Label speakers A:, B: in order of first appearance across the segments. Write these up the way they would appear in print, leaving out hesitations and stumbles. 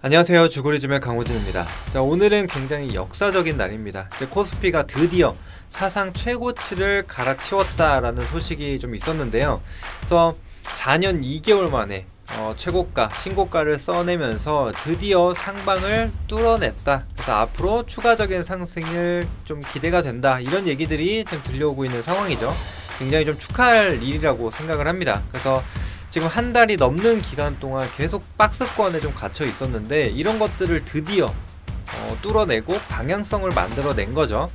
A: 안녕하세요. 주구리즘의 강호진입니다. 자, 오늘은 굉장히 역사적인 날입니다. 이제 코스피가 드디어 사상 최고치를 갈아치웠다라는 소식이 좀 있었는데요. 그래서 4년 2개월 만에 최고가, 신고가를 써내면서 드디어 상방을 뚫어냈다. 그래서 앞으로 추가적인 상승을 좀 기대가 된다. 이런 얘기들이 좀 들려오고 있는 상황이죠. 굉장히 좀 축하할 일이라고 생각을 합니다. 그래서 지금 한 달이 넘는 기간 동안 계속 박스권에 좀 갇혀 있었는데 이런 것들을 드디어 뚫어내고 방향성을 만들어낸 거죠.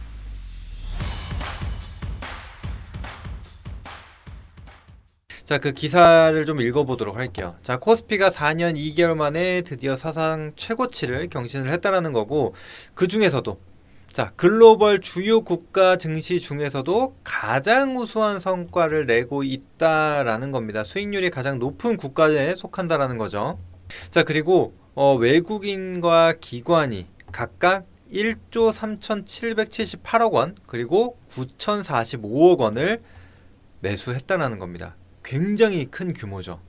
A: 자, 그 기사를 좀 읽어보도록 할게요. 자, 코스피가 4년 2개월 만에 드디어 사상 최고치를 경신을 했다라는 거고, 그 중에서도 자, 글로벌 주요 국가 증시 중에서도 가장 우수한 성과를 내고 있다라는 겁니다. 수익률이 가장 높은 국가에 속한다라는 거죠. 자, 그리고 외국인과 기관이 각각 1조 3,778억 원, 그리고 9,045억 원을 매수했다라는 겁니다. 굉장히 큰 규모죠.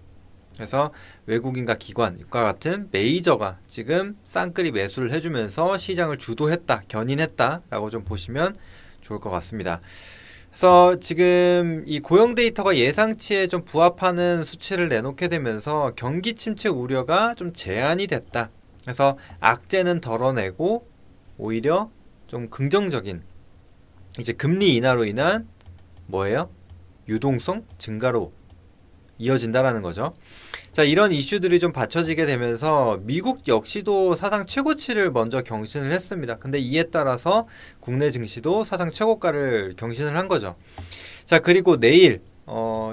A: 그래서 외국인과 기관과 같은 메이저가 지금 쌍끌이 매수를 해주면서 시장을 주도했다, 견인했다라고 좀 보시면 좋을 것 같습니다. 그래서 지금 이 고용 데이터가 예상치에 좀 부합하는 수치를 내놓게 되면서 경기 침체 우려가 좀 제한이 됐다. 그래서 악재는 덜어내고 오히려 좀 긍정적인 이제 금리 인하로 인한 뭐예요? 유동성 증가로 이어진다라는 거죠. 자, 이런 이슈들이 좀 받쳐지게 되면서 미국 역시도 사상 최고치를 먼저 경신을 했습니다. 근데 이에 따라서 국내 증시도 사상 최고가를 경신을 한 거죠. 자, 그리고 내일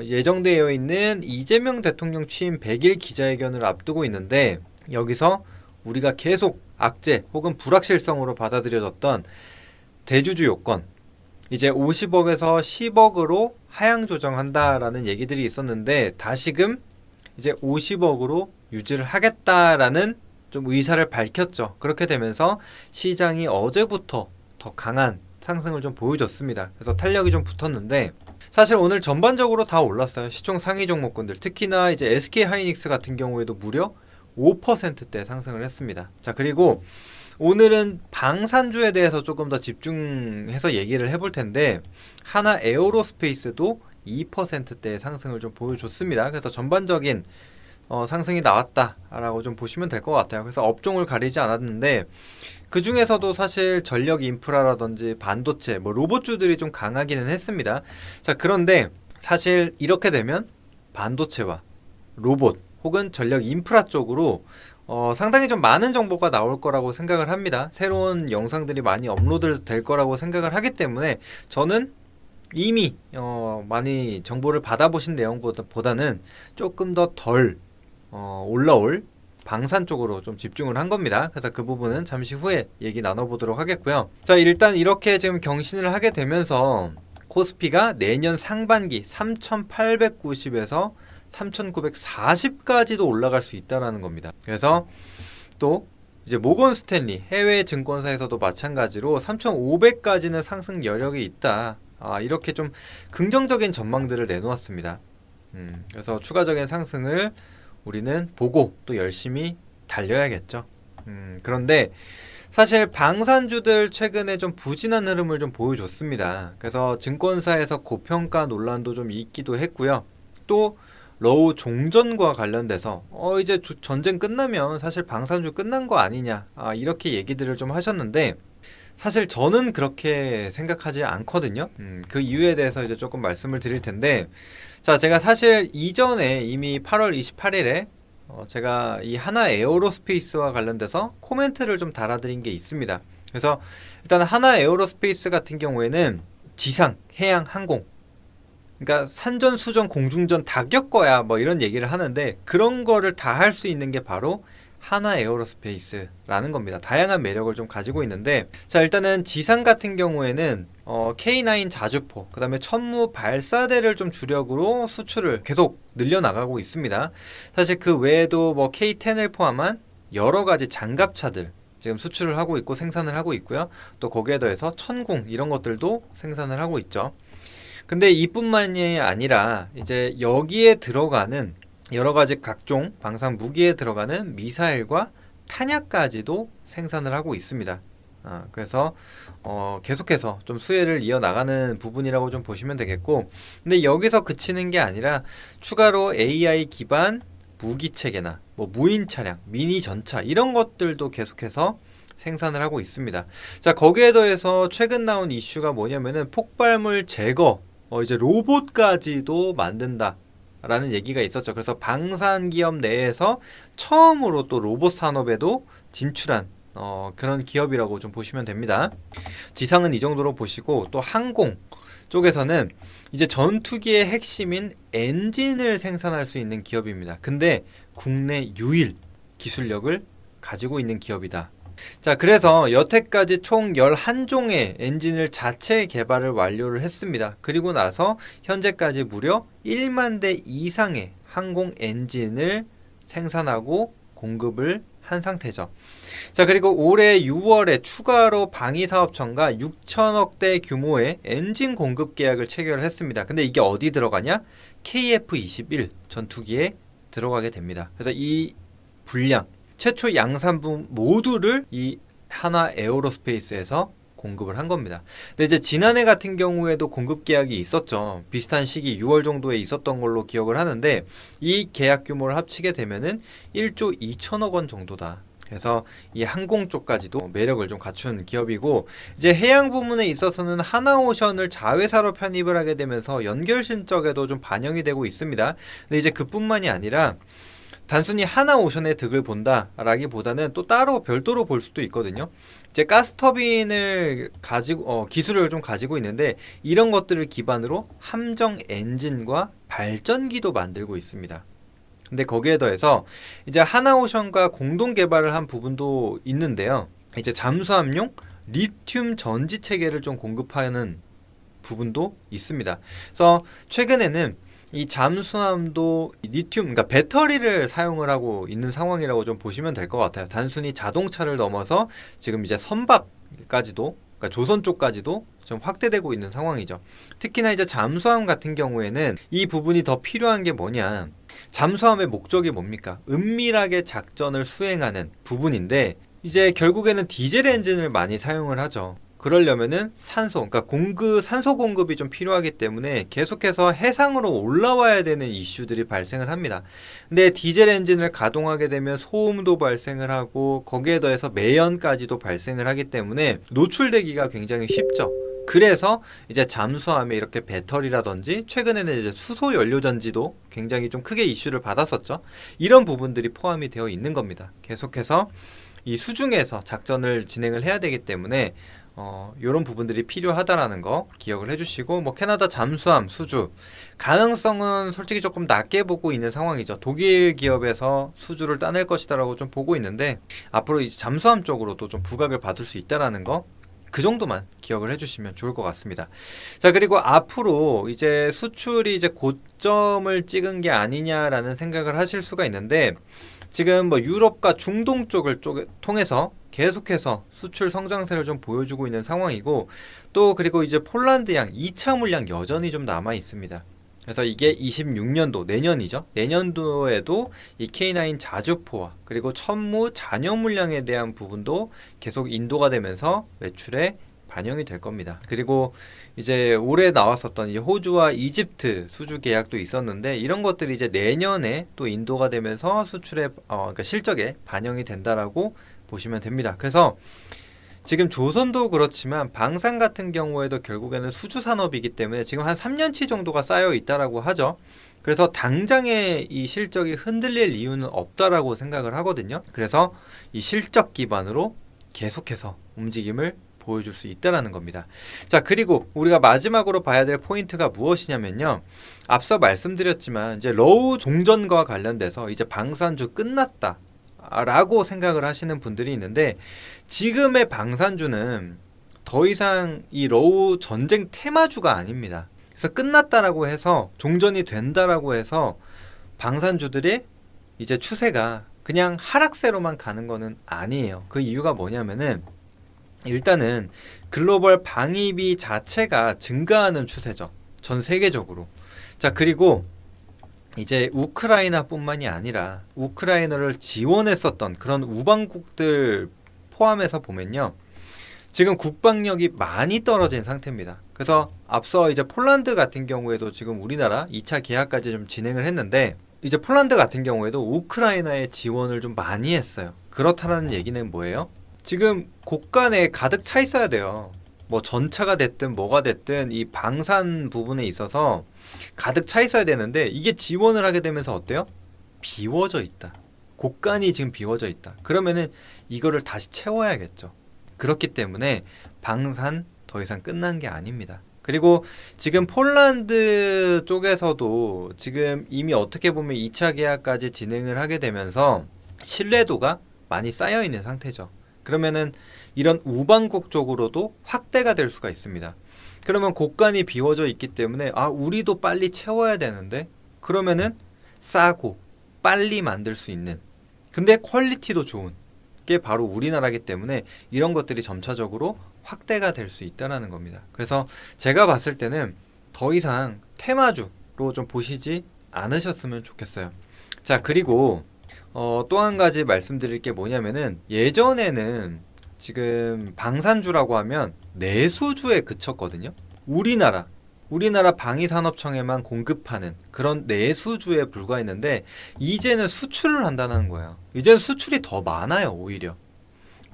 A: 예정되어 있는 이재명 대통령 취임 100일 기자회견을 앞두고 있는데 여기서 우리가 계속 악재 혹은 불확실성으로 받아들여졌던 대주주 요건 이제 50억에서 10억으로 하향 조정한다라는 얘기들이 있었는데 다시금 이제 50억으로 유지를 하겠다라는 좀 의사를 밝혔죠. 그렇게 되면서 시장이 어제부터 더 강한 상승을 좀 보여줬습니다. 그래서 탄력이 좀 붙었는데 사실 오늘 전반적으로 다 올랐어요. 시총 상위 종목군들 특히나 이제 SK 하이닉스 같은 경우에도 무려 5%대 상승을 했습니다. 자, 그리고 오늘은 방산주에 대해서 조금 더 집중해서 얘기를 해볼 텐데 하나 에어로스페이스도 2%대의 상승을 좀 보여줬습니다. 그래서 전반적인 상승이 나왔다라고 좀 보시면 될 것 같아요. 그래서 업종을 가리지 않았는데 그 중에서도 사실 전력 인프라라든지 반도체, 뭐 로봇주들이 좀 강하기는 했습니다. 자, 그런데 사실 이렇게 되면 반도체와 로봇 혹은 전력 인프라 쪽으로 상당히 좀 많은 정보가 나올 거라고 생각을 합니다. 새로운 영상들이 많이 업로드 될 거라고 생각을 하기 때문에 저는 이미 많이 정보를 받아보신 내용보다는 조금 더 덜 올라올 방산 쪽으로 좀 집중을 한 겁니다. 그래서 그 부분은 잠시 후에 얘기 나눠보도록 하겠고요. 자, 일단 이렇게 지금 경신을 하게 되면서 코스피가 내년 상반기 3,890에서 3,940까지도 올라갈 수 있다라는 겁니다. 그래서 또 이제 모건 스탠리 해외 증권사에서도 마찬가지로 3,500까지는 상승 여력이 있다. 이렇게 좀 긍정적인 전망들을 내놓았습니다. 그래서 추가적인 상승을 우리는 보고 또 열심히 달려야겠죠. 그런데 사실 방산주들 최근에 좀 부진한 흐름을 좀 보여줬습니다. 그래서 증권사에서 고평가 논란도 좀 있기도 했고요. 또 러우 종전과 관련돼서 이제 전쟁 끝나면 사실 방산주 끝난 거 아니냐 이렇게 얘기들을 좀 하셨는데 사실 저는 그렇게 생각하지 않거든요. 그 이유에 대해서 이제 조금 말씀을 드릴 텐데 자, 제가 사실 이전에 이미 8월 28일에 제가 이 하나 에어로스페이스와 관련돼서 코멘트를 좀 달아드린 게 있습니다. 그래서 일단 하나 에어로스페이스 같은 경우에는 지상, 해양, 항공 그러니까 산전, 수전, 공중전 다 겪어야 뭐 이런 얘기를 하는데 그런 거를 다 할 수 있는 게 바로 하나 에어로스페이스라는 겁니다. 다양한 매력을 좀 가지고 있는데 자, 일단은 지상 같은 경우에는 K9 자주포 그 다음에 천무 발사대를 좀 주력으로 수출을 계속 늘려나가고 있습니다. 사실 그 외에도 뭐 K10을 포함한 여러 가지 장갑차들 지금 수출을 하고 있고 생산을 하고 있고요. 또 거기에 더해서 천궁 이런 것들도 생산을 하고 있죠. 근데 이뿐만이 아니라 이제 여기에 들어가는 여러 가지 각종 방산 무기에 들어가는 미사일과 탄약까지도 생산을 하고 있습니다. 그래서 계속해서 좀 수혜를 이어나가는 부분이라고 좀 보시면 되겠고, 근데 여기서 그치는 게 아니라 추가로 AI 기반 무기체계나 뭐 무인 차량, 미니 전차 이런 것들도 계속해서 생산을 하고 있습니다. 자, 거기에 더해서 최근 나온 이슈가 뭐냐면은 폭발물 제거, 이제 로봇까지도 만든다 라는 얘기가 있었죠. 그래서 방산 기업 내에서 처음으로 또 로봇 산업에도 진출한 그런 기업이라고 좀 보시면 됩니다. 지상은 이 정도로 보시고, 또 항공 쪽에서는 이제 전투기의 핵심인 엔진을 생산할 수 있는 기업입니다. 근데 국내 유일 기술력을 가지고 있는 기업이다. 자, 그래서 여태까지 총 11종의 엔진을 자체 개발을 완료를 했습니다. 그리고 나서 현재까지 무려 1만 대 이상의 항공 엔진을 생산하고 공급을 한 상태죠. 자, 그리고 올해 6월에 추가로 방위사업청과 6천억 대 규모의 엔진 공급 계약을 체결을 했습니다. 근데 이게 어디 들어가냐? KF-21 전투기에 들어가게 됩니다. 그래서 이 분량 최초 양산분 모두를 이 한화 에어로스페이스에서 공급을 한 겁니다. 근데 이제 지난해 같은 경우에도 공급 계약이 있었죠. 비슷한 시기 6월 정도에 있었던 걸로 기억을 하는데, 이 계약 규모를 합치게 되면은 1조 2천억 원 정도다. 그래서 이 항공 쪽까지도 매력을 좀 갖춘 기업이고, 이제 해양 부문에 있어서는 하나오션을 자회사로 편입을 하게 되면서 연결 실적에도 좀 반영이 되고 있습니다. 근데 이제 그뿐만이 아니라 단순히 하나오션의 득을 본다라기보다는 또 따로 별도로 볼 수도 있거든요. 이제 가스터빈을 가지고 기술을 좀 가지고 있는데, 이런 것들을 기반으로 함정 엔진과 발전기도 만들고 있습니다. 근데 거기에 더해서 이제 하나오션과 공동 개발을 한 부분도 있는데요. 이제 잠수함용 리튬 전지 체계를 좀 공급하는 부분도 있습니다. 그래서 최근에는 이 잠수함도 리튬, 그러니까 배터리를 사용을 하고 있는 상황이라고 좀 보시면 될 것 같아요. 단순히 자동차를 넘어서 지금 이제 선박까지도, 그러니까 조선 쪽까지도 좀 확대되고 있는 상황이죠. 특히나 이제 잠수함 같은 경우에는 이 부분이 더 필요한 게 뭐냐? 잠수함의 목적이 뭡니까? 은밀하게 작전을 수행하는 부분인데, 이제 결국에는 디젤 엔진을 많이 사용을 하죠. 그러려면은 산소, 그러니까 산소 공급이 좀 필요하기 때문에 계속해서 해상으로 올라와야 되는 이슈들이 발생을 합니다. 근데 디젤 엔진을 가동하게 되면 소음도 발생을 하고, 거기에 더해서 매연까지도 발생을 하기 때문에 노출되기가 굉장히 쉽죠. 그래서 이제 잠수함에 이렇게 배터리라든지, 최근에는 이제 수소 연료 전지도 굉장히 좀 크게 이슈를 받았었죠. 이런 부분들이 포함이 되어 있는 겁니다. 계속해서 이 수중에서 작전을 진행을 해야 되기 때문에 이런 부분들이 필요하다라는 거 기억을 해주시고, 뭐 캐나다 잠수함 수주 가능성은 솔직히 조금 낮게 보고 있는 상황이죠. 독일 기업에서 수주를 따낼 것이다라고 좀 보고 있는데, 앞으로 이제 잠수함 쪽으로도 좀 부각을 받을 수 있다라는 거, 그 정도만 기억을 해주시면 좋을 것 같습니다. 자, 그리고 앞으로 이제 수출이 이제 고점을 찍은 게 아니냐라는 생각을 하실 수가 있는데, 지금 뭐 유럽과 중동 쪽을 통해서 계속해서 수출 성장세를 좀 보여주고 있는 상황이고, 또 그리고 이제 폴란드양 2차 물량 여전히 좀 남아 있습니다. 그래서 이게 26년도 내년이죠. 내년도에도 이 K9 자주포와 그리고 천무 잔여 물량에 대한 부분도 계속 인도가 되면서 매출에 반영이 될 겁니다. 그리고 이제 올해 나왔었던 이 호주와 이집트 수주 계약도 있었는데, 이런 것들이 이제 내년에 또 인도가 되면서 수출에 그러니까 실적에 반영이 된다라고 보시면 됩니다. 그래서 지금 조선도 그렇지만 방산 같은 경우에도 결국에는 수주 산업이기 때문에 지금 한 3년치 정도가 쌓여 있다라고 하죠. 그래서 당장에 이 실적이 흔들릴 이유는 없다라고 생각을 하거든요. 그래서 이 실적 기반으로 계속해서 움직임을 보여줄 수 있다라는 겁니다. 자, 그리고 우리가 마지막으로 봐야 될 포인트가 무엇이냐면요. 앞서 말씀드렸지만 이제 러우 종전과 관련돼서 이제 방산주 끝났다 라고 생각을 하시는 분들이 있는데, 지금의 방산주는 더 이상 이 러우 전쟁 테마주가 아닙니다. 그래서 끝났다라고 해서, 종전이 된다라고 해서 방산주들의 이제 추세가 그냥 하락세로만 가는 거는 아니에요. 그 이유가 뭐냐면은, 일단은 글로벌 방위비 자체가 증가하는 추세죠. 전 세계적으로. 자, 그리고 이제 우크라이나뿐만이 아니라 우크라이나를 지원했었던 그런 우방국들 포함해서 보면요. 지금 국방력이 많이 떨어진 상태입니다. 그래서 앞서 이제 폴란드 같은 경우에도 지금 우리나라 2차 계약까지 좀 진행을 했는데 이제 폴란드 같은 경우에도 우크라이나에 지원을 좀 많이 했어요. 그렇다는 얘기는 뭐예요? 지금 곳간에 가득 차 있어야 돼요. 뭐 전차가 됐든 뭐가 됐든 이 방산 부분에 있어서 가득 차 있어야 되는데 이게 지원을 하게 되면서 어때요? 비워져 있다. 곳간이 지금 비워져 있다. 그러면은 이거를 다시 채워야겠죠. 그렇기 때문에 방산 더 이상 끝난 게 아닙니다. 그리고 지금 폴란드 쪽에서도 지금 이미 어떻게 보면 2차 계약까지 진행을 하게 되면서 신뢰도가 많이 쌓여 있는 상태죠. 그러면은 이런 우방국 쪽으로도 확대가 될 수가 있습니다. 그러면 곳간이 비워져 있기 때문에 우리도 빨리 채워야 되는데 그러면은 싸고 빨리 만들 수 있는 근데 퀄리티도 좋은 게 바로 우리나라이기 때문에 이런 것들이 점차적으로 확대가 될 수 있다는 겁니다. 그래서 제가 봤을 때는 더 이상 테마주로 좀 보시지 않으셨으면 좋겠어요. 자, 그리고 또 한 가지 말씀드릴 게 뭐냐면은 예전에는 지금 방산주라고 하면 내수주에 그쳤거든요. 우리나라 방위산업청에만 공급하는 그런 내수주에 불과했는데 이제는 수출을 한다는 거예요. 이제는 수출이 더 많아요, 오히려.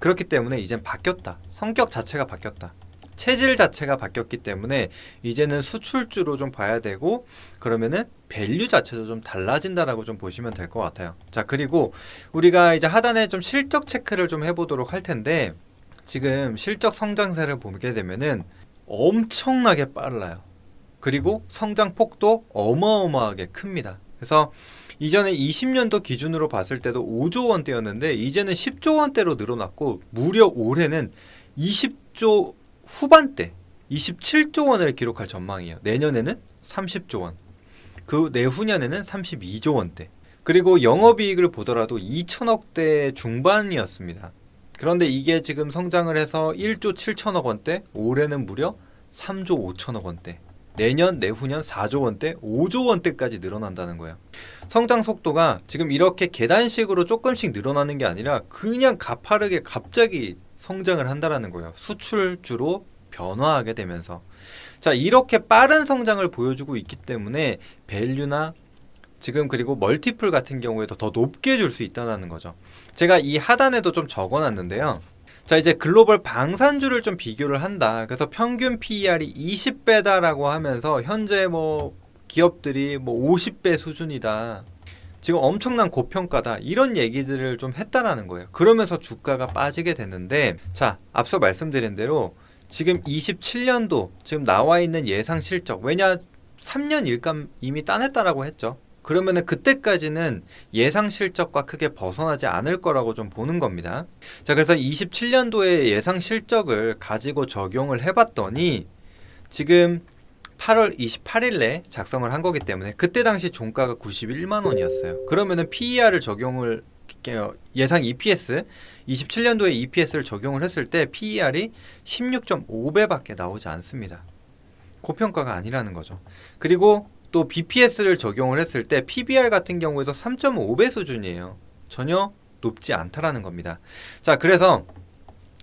A: 그렇기 때문에 이젠 바뀌었다. 성격 자체가 바뀌었다. 체질 자체가 바뀌었기 때문에 이제는 수출주로 좀 봐야 되고 그러면은 밸류 자체도 좀 달라진다라고 좀 보시면 될 것 같아요. 자, 그리고 우리가 이제 하단에 좀 실적 체크를 좀 해보도록 할 텐데 지금 실적 성장세를 보게 되면은 엄청나게 빨라요. 그리고 성장 폭도 어마어마하게 큽니다. 그래서 이전에 20년도 기준으로 봤을 때도 5조 원대였는데 이제는 10조 원대로 늘어났고 무려 올해는 20조 후반대 27조 원을 기록할 전망이에요. 내년에는 30조 원. 그 내후년에는 32조 원대. 그리고 영업이익을 보더라도 2천억대 중반이었습니다. 그런데 이게 지금 성장을 해서 1조 7천억 원대, 올해는 무려 3조 5천억 원대. 내년, 내후년 4조 원대, 5조 원대까지 늘어난다는 거예요. 성장 속도가 지금 이렇게 계단식으로 조금씩 늘어나는 게 아니라 그냥 가파르게 갑자기 성장을 한다는 거예요. 수출주로 변화하게 되면서. 자, 이렇게 빠른 성장을 보여주고 있기 때문에 밸류나 지금 그리고 멀티플 같은 경우에도 더 높게 줄 수 있다는 거죠. 제가 이 하단에도 좀 적어놨는데요. 자, 이제 글로벌 방산주를 좀 비교를 한다. 그래서 평균 PER이 20배다라고 하면서 현재 뭐 기업들이 뭐 50배 수준이다. 지금 엄청난 고평가다. 이런 얘기들을 좀 했다라는 거예요. 그러면서 주가가 빠지게 됐는데 자, 앞서 말씀드린 대로 지금 27년도 지금 나와 있는 예상 실적 왜냐 3년 일감 이미 따냈다라고 했죠. 그러면은 그때까지는 예상 실적과 크게 벗어나지 않을 거라고 좀 보는 겁니다. 자, 그래서 27년도의 예상 실적을 가지고 적용을 해봤더니 지금 8월 28일에 작성을 한 거기 때문에 그때 당시 종가가 91만 원이었어요. 그러면은 PER을 적용을 예상 EPS 27년도에 EPS를 적용을 했을 때 PER이 16.5배밖에 나오지 않습니다. 고평가가 아니라는 거죠. 그리고 또 BPS를 적용을 했을 때 PBR 같은 경우에도 3.5배 수준이에요. 전혀 높지 않다라는 겁니다. 자, 그래서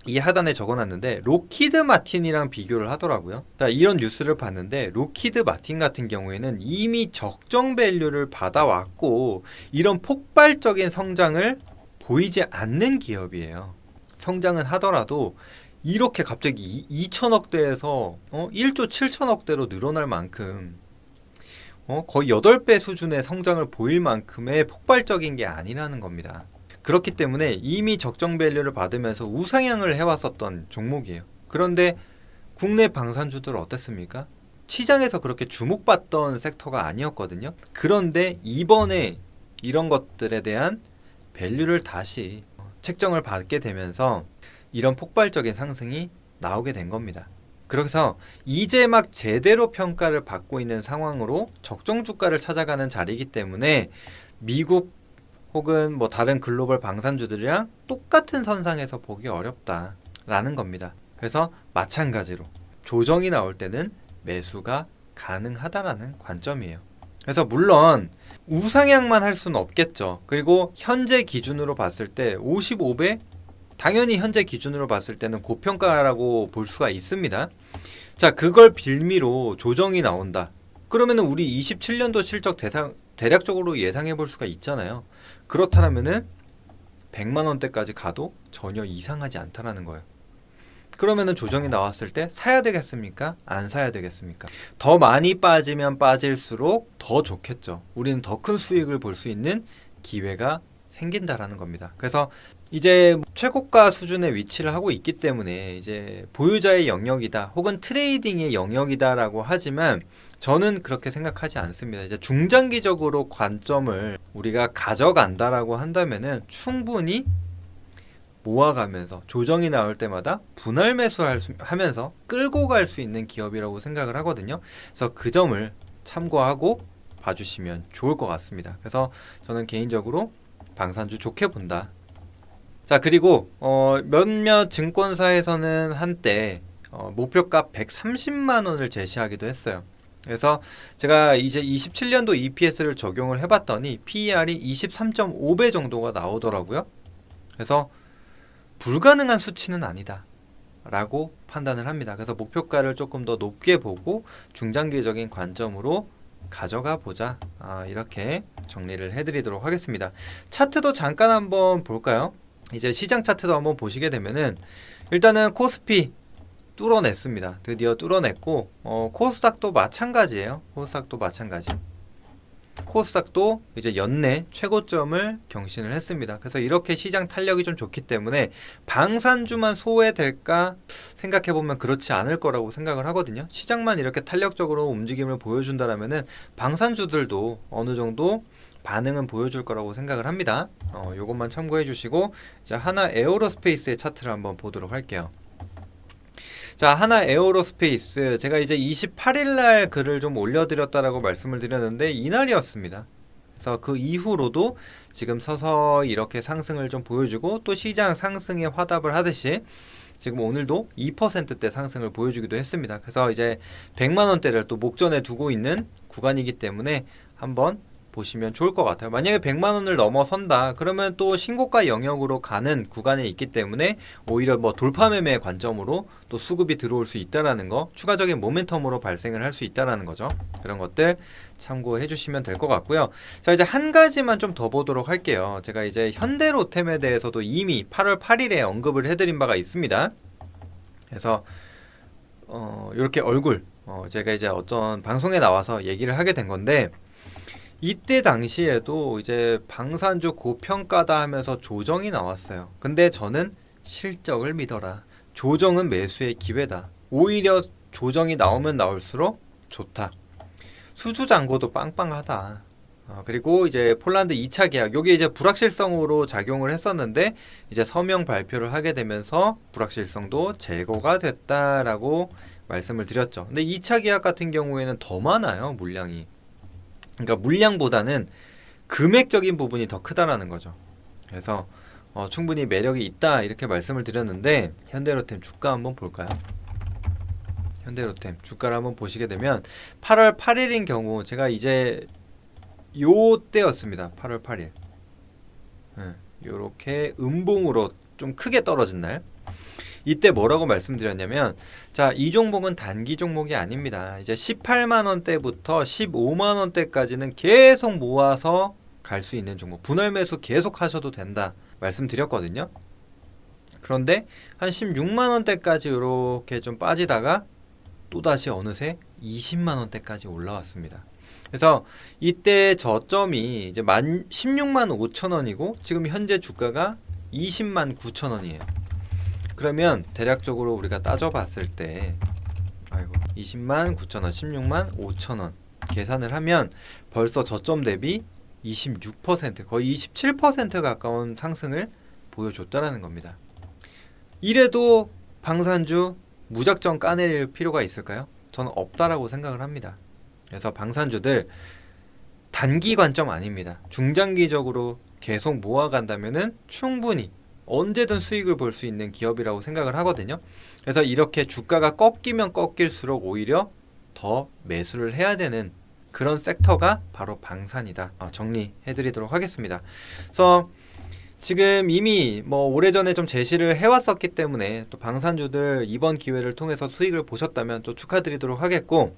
A: 이 하단에 적어놨는데 로키드 마틴이랑 비교를 하더라고요. 자, 이런 뉴스를 봤는데 로키드 마틴 같은 경우에는 이미 적정 밸류를 받아왔고 이런 폭발적인 성장을 보이지 않는 기업이에요. 성장은 하더라도 이렇게 갑자기 2천억대에서 1조 7천억대로 늘어날 만큼 거의 8배 수준의 성장을 보일 만큼의 폭발적인 게 아니라는 겁니다. 그렇기 때문에 이미 적정 밸류를 받으면서 우상향을 해왔었던 종목이에요. 그런데 국내 방산주들 어땠습니까? 시장에서 그렇게 주목받던 섹터가 아니었거든요. 그런데 이번에 이런 것들에 대한 밸류를 다시 책정을 받게 되면서 이런 폭발적인 상승이 나오게 된 겁니다. 그래서 이제 막 제대로 평가를 받고 있는 상황으로 적정 주가를 찾아가는 자리이기 때문에 미국 혹은 뭐 다른 글로벌 방산주들이랑 똑같은 선상에서 보기 어렵다라는 겁니다. 그래서 마찬가지로 조정이 나올 때는 매수가 가능하다라는 관점이에요. 그래서 물론 우상향만 할 수는 없겠죠. 그리고 현재 기준으로 봤을 때 55배? 당연히 현재 기준으로 봤을 때는 고평가라고 볼 수가 있습니다. 자, 그걸 빌미로 조정이 나온다. 그러면은 우리 27년도 실적 대략적으로 예상해 볼 수가 있잖아요. 그렇다면은 100만 원대까지 가도 전혀 이상하지 않다라는 거예요. 그러면은 조정이 나왔을 때 사야 되겠습니까? 안 사야 되겠습니까? 더 많이 빠지면 빠질수록 더 좋겠죠. 우리는 더 큰 수익을 볼 수 있는 기회가 생긴다라는 겁니다. 그래서 이제 최고가 수준의 위치를 하고 있기 때문에 이제 보유자의 영역이다 혹은 트레이딩의 영역이다라고 하지만 저는 그렇게 생각하지 않습니다. 이제 중장기적으로 관점을 우리가 가져간다라고 한다면은 충분히 모아가면서 조정이 나올 때마다 분할 매수하면서 끌고 갈 수 있는 기업이라고 생각을 하거든요. 그래서 그 점을 참고하고 봐주시면 좋을 것 같습니다. 그래서 저는 개인적으로 방산주 좋게 본다. 자, 그리고 몇몇 증권사에서는 한때 목표가 130만 원을 제시하기도 했어요. 그래서 제가 이제 27년도 EPS를 적용을 해봤더니 PER이 23.5배 정도가 나오더라고요. 그래서 불가능한 수치는 아니다 라고 판단을 합니다. 그래서 목표가를 조금 더 높게 보고 중장기적인 관점으로 가져가 보자, 이렇게 정리를 해드리도록 하겠습니다. 차트도 잠깐 한번 볼까요? 이제 시장 차트도 한번 보시게 되면은 일단은 코스피 뚫어냈습니다. 드디어 뚫어냈고 코스닥도 마찬가지예요. 코스닥도 마찬가지. 코스닥도 이제 연내 최고점을 경신을 했습니다. 그래서 이렇게 시장 탄력이 좀 좋기 때문에 방산주만 소외될까 생각해보면 그렇지 않을 거라고 생각을 하거든요. 시장만 이렇게 탄력적으로 움직임을 보여준다라면은 방산주들도 어느 정도 반응은 보여줄 거라고 생각을 합니다. 요것만 참고해 주시고 이제 하나 에어로스페이스의 차트를 한번 보도록 할게요. 자, 하나 에어로스페이스, 제가 이제 28일날 글을 좀 올려드렸다라고 말씀을 드렸는데 이날이었습니다. 그래서 그 이후로도 지금 서서히 이렇게 상승을 좀 보여주고 또 시장 상승에 화답을 하듯이 지금 오늘도 2%대 상승을 보여주기도 했습니다. 그래서 이제 100만 원대를 또 목전에 두고 있는 구간이기 때문에 한번 보시면 좋을 것 같아요. 만약에 100만 원을 넘어선다 그러면 또 신고가 영역으로 가는 구간에 있기 때문에 오히려 뭐 돌파 매매 관점으로 또 수급이 들어올 수 있다라는 거, 추가적인 모멘텀으로 발생을 할 수 있다라는 거죠. 그런 것들 참고해 주시면 될 것 같고요. 자, 이제 한 가지만 좀 더 보도록 할게요. 제가 이제 현대로템에 대해서도 이미 8월 8일에 언급을 해드린 바가 있습니다. 그래서 이렇게 얼굴 제가 이제 어떤 방송에 나와서 얘기를 하게 된 건데, 이때 당시에도 이제 방산주 고평가다 하면서 조정이 나왔어요. 근데 저는 실적을 믿어라, 조정은 매수의 기회다, 오히려 조정이 나오면 나올수록 좋다, 수주잔고도 빵빵하다, 그리고 이제 폴란드 2차 계약, 요게 이제 불확실성으로 작용을 했었는데 이제 서명 발표를 하게 되면서 불확실성도 제거가 됐다라고 말씀을 드렸죠. 근데 2차 계약 같은 경우에는 더 많아요, 물량이. 그러니까 물량보다는 금액적인 부분이 더 크다라는 거죠. 그래서 충분히 매력이 있다 이렇게 말씀을 드렸는데, 현대로템 주가 한번 볼까요? 현대로템 주가를 한번 보시게 되면 8월 8일인 경우 제가 이제 요 때였습니다. 8월 8일. 요렇게 음봉으로 좀 크게 떨어진 날, 이때 뭐라고 말씀드렸냐면, 자, 이 종목은 단기 종목이 아닙니다. 이제 18만원대부터 15만원대까지는 계속 모아서 갈 수 있는 종목, 분할 매수 계속 하셔도 된다 말씀드렸거든요. 그런데 한 16만원대까지 이렇게 좀 빠지다가 또다시 어느새 20만원대까지 올라왔습니다. 그래서 이때 저점이 이제 16만 5천원이고 지금 현재 주가가 20만 9천원이에요. 그러면 대략적으로 우리가 따져봤을 때 20만 9천원, 16만 5천원 계산을 하면 벌써 저점 대비 26%, 거의 27% 가까운 상승을 보여줬다라는 겁니다. 이래도 방산주 무작정 까내릴 필요가 있을까요? 저는 없다라고 생각을 합니다. 그래서 방산주들 단기 관점 아닙니다. 중장기적으로 계속 모아간다면은 충분히 언제든 수익을 볼 수 있는 기업이라고 생각을 하거든요. 그래서 이렇게 주가가 꺾이면 꺾일수록 오히려 더 매수를 해야 되는 그런 섹터가 바로 방산이다. 정리해드리도록 하겠습니다. 그래서 지금 이미 오래전에 좀 제시를 해왔었기 때문에 또 방산주들 이번 기회를 통해서 수익을 보셨다면 또 축하드리도록 하겠고,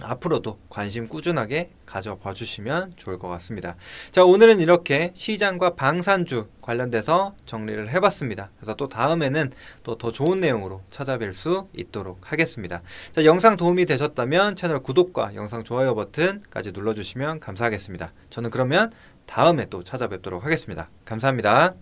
A: 앞으로도 관심 꾸준하게 가져봐 주시면 좋을 것 같습니다. 자, 오늘은 이렇게 시장과 방산주 관련돼서 정리를 해봤습니다. 그래서 또 다음에는 또 더 좋은 내용으로 찾아뵐 수 있도록 하겠습니다. 자, 영상 도움이 되셨다면 채널 구독과 영상 좋아요 버튼까지 눌러주시면 감사하겠습니다. 저는 그러면 다음에 또 찾아뵙도록 하겠습니다. 감사합니다.